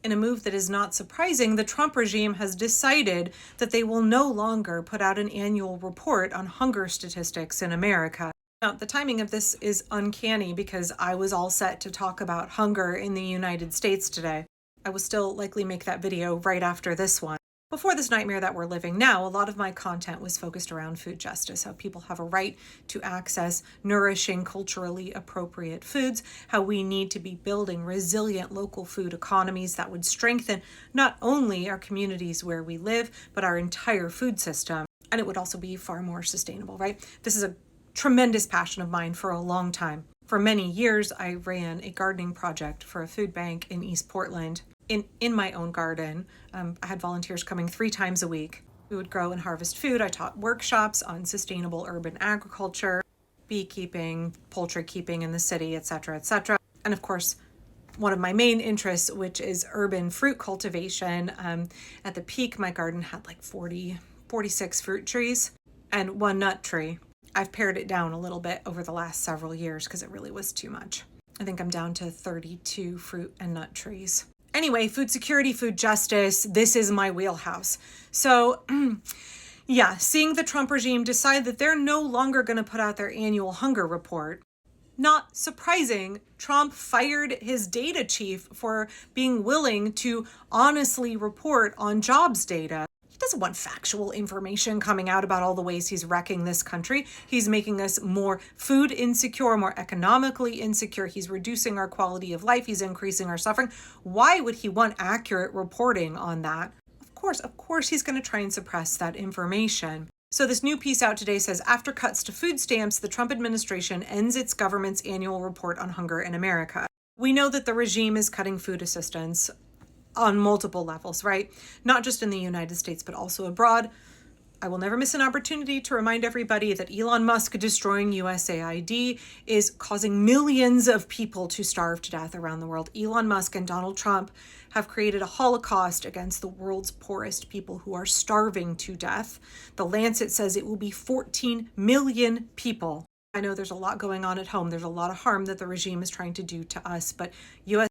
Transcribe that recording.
In a move that is not surprising, the Trump regime has decided that they will no longer put out an annual report on hunger statistics in America. Now, the timing of this is uncanny because I was all set to talk about hunger in the United States today. I will still likely make that video right after this one. Before this nightmare that we're living now, a lot of my content was focused around food justice, how people have a right to access nourishing, culturally appropriate foods, how we need to be building resilient local food economies that would strengthen not only our communities where we live, but our entire food system. And it would also be far more sustainable, right? This is a tremendous passion of mine for a long time. For many years, I ran a gardening project for a food bank in East Portland. In my own garden, I had volunteers coming 3 times a week. We would grow and harvest food. I taught workshops on sustainable urban agriculture, beekeeping, poultry keeping in the city, etc., etc. And of course, one of my main interests, which is urban fruit cultivation. At the peak, my garden had like 46 fruit trees and 1 nut tree. I've pared it down a little bit over the last several years because it really was too much. I think I'm down to 32 fruit and nut trees. Anyway, food security, food justice, this is my wheelhouse. So, yeah, seeing the Trump regime decide that they're no longer going to put out their annual hunger report, not surprising, Trump fired his data chief for being willing to honestly report on jobs data. He doesn't want factual information coming out about all the ways he's wrecking this country. He's making us more food insecure, more economically insecure. He's reducing our quality of life. He's increasing our suffering. Why would he want accurate reporting on that? Of course, he's going to try and suppress that information. So this new piece out today says, after cuts to food stamps, the Trump administration ends its government's annual report on hunger in America. We know that the regime is cutting food assistance on multiple levels, right? Not just in the United States, but also abroad. I will never miss an opportunity to remind everybody that Elon Musk destroying USAID is causing millions of people to starve to death around the world. Elon Musk and Donald Trump have created a holocaust against the world's poorest people who are starving to death. The Lancet says it will be 14 million people. I know there's a lot going on at home. There's a lot of harm that the regime is trying to do to us, but